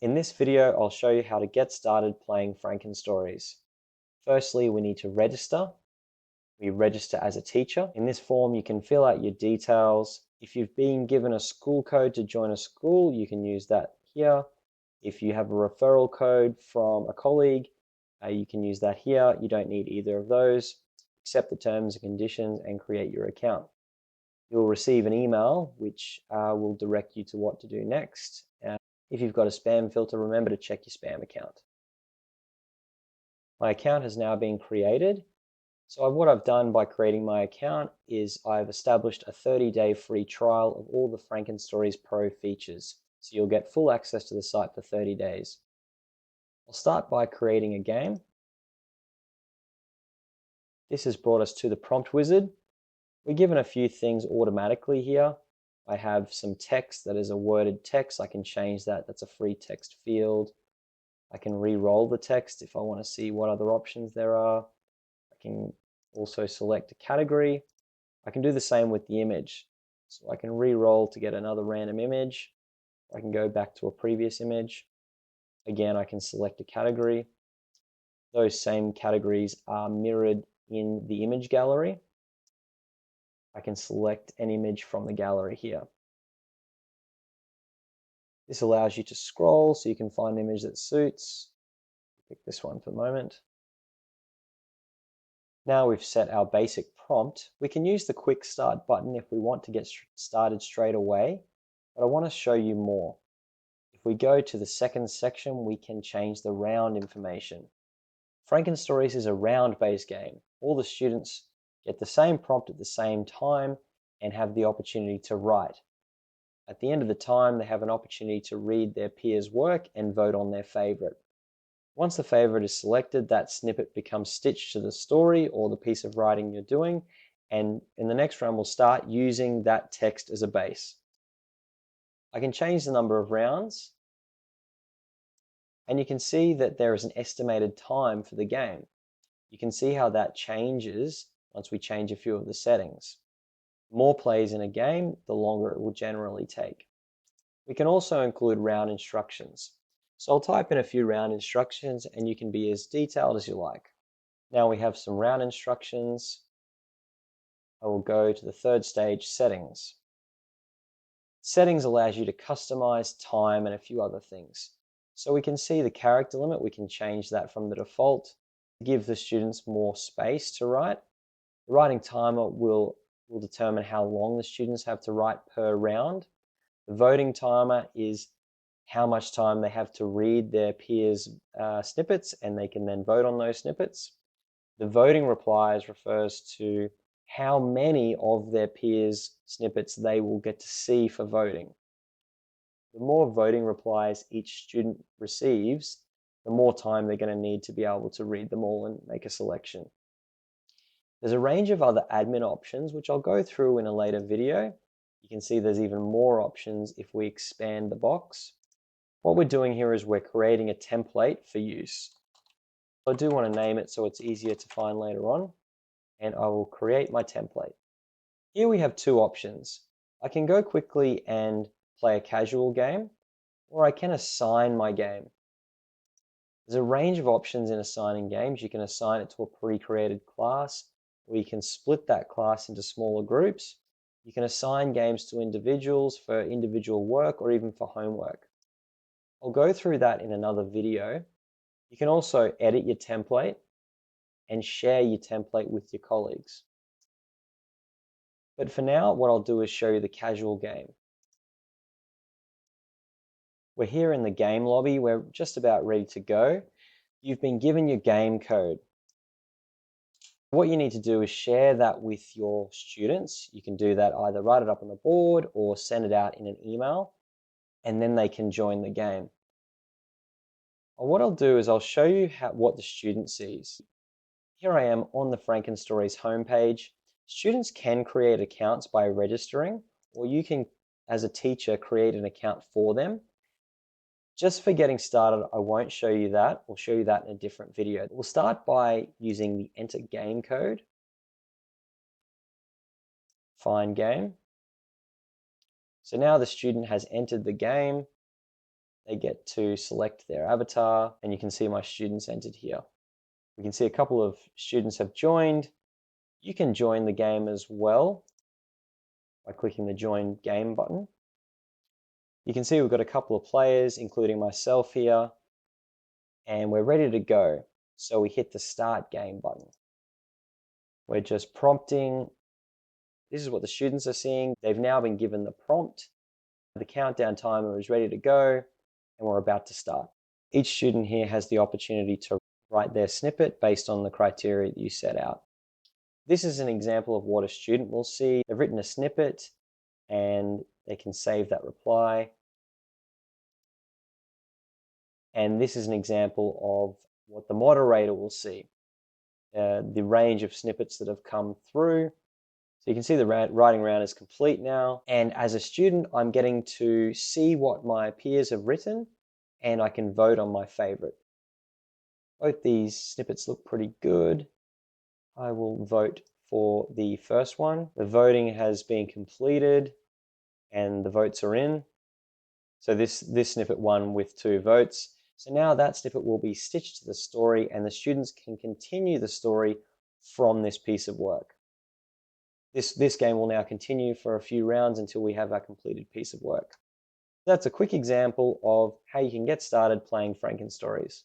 In this video, I'll show you how to get started playing Frankenstories. Firstly, we need to register. We register as a teacher. In this form, you can fill out your details. If you've been given a school code to join a school, you can use that here. If you have a referral code from a colleague, you can use that here. You don't need either of those. Accept the terms and conditions and create your account. You'll receive an email which will direct you to what to do next. If you've got a spam filter, remember to check your spam account. My account has now been created. So what I've done by creating my account is I've established a 30-day free trial of all the Frankenstories Pro features. So you'll get full access to the site for 30 days. I'll start by creating a game. This has brought us to the prompt wizard. We're given a few things automatically here. I have some text that is a worded text. I can change that. That's a free text field. I can re-roll the text if I want to see what other options there are. I can also select a category. I can do the same with the image. So I can re-roll to get another random image. I can go back to a previous image. Again, I can select a category. Those same categories are mirrored in the image gallery. I can select an image from the gallery here. This allows you to scroll so you can find an image that suits. Pick this one for the moment. Now we've set our basic prompt, we can use the quick start button if we want to get started straight away, but I want to show you more. If we go to the second section, we can change the round information. Frankenstories is a round-based game. All the students get the same prompt at the same time and have the opportunity to write. At the end of the time, they have an opportunity to read their peers' work and vote on their favorite. Once the favorite is selected, that snippet becomes stitched to the story or the piece of writing you're doing, and in the next round we'll start using that text as a base. I can change the number of rounds, and you can see that there is an estimated time for the game. You can see how that changes once we change a few of the settings. The more plays in a game, the longer it will generally take. We can also include round instructions. So I'll type in a few round instructions and you can be as detailed as you like. Now we have some round instructions. I will go to the third stage, settings. Settings allows you to customize time and a few other things. So we can see the character limit. We can change that from the default. Give the students more space to write. The writing timer will determine how long the students have to write per round. The voting timer is how much time they have to read their peers' snippets, and they can then vote on those snippets. The voting replies refers to how many of their peers' snippets they will get to see for voting. The more voting replies each student receives, the more time they're going to need to be able to read them all and make a selection. There's a range of other admin options, which I'll go through in a later video. You can see there's even more options if we expand the box. What we're doing here is we're creating a template for use. I do want to name it so it's easier to find later on, and I will create my template. Here we have two options. I can go quickly and play a casual game, or I can assign my game. There's a range of options in assigning games. You can assign it to a pre-created class, or you can split that class into smaller groups. You can assign games to individuals for individual work or even for homework. I'll go through that in another video. You can also edit your template and share your template with your colleagues. But for now, what I'll do is show you the casual game. We're here in the game lobby. We're just about ready to go. You've been given your game code. What you need to do is share that with your students. You can do that, either write it up on the board or send it out in an email, and then they can join the game. What I'll do is I'll show you what the student sees. Here I am on the Frankenstories homepage. Students can create accounts by registering, or you can, as a teacher, create an account for them. Just for getting started, I won't show you that. We'll show you that in a different video. We'll start by using the enter game code. Find game. So now the student has entered the game. They get to select their avatar, and you can see my students entered here. We can see a couple of students have joined. You can join the game as well by clicking the Join Game button. You can see we've got a couple of players, including myself here, and we're ready to go. So we hit the Start Game button. We're just prompting. This is what the students are seeing. They've now been given the prompt. The countdown timer is ready to go, and we're about to start. Each student here has the opportunity to write their snippet based on the criteria that you set out. This is an example of what a student will see. They've written a snippet, and they can save that reply. And this is an example of what the moderator will see, the range of snippets that have come through. So you can see the writing round is complete now. And as a student, I'm getting to see what my peers have written, and I can vote on my favorite. Both these snippets look pretty good. I will vote for the first one. The voting has been completed and the votes are in. So this snippet won with 2 votes. So now that snippet will be stitched to the story, and the students can continue the story from this piece of work. This game will now continue for a few rounds until we have our completed piece of work. That's a quick example of how you can get started playing Frankenstories.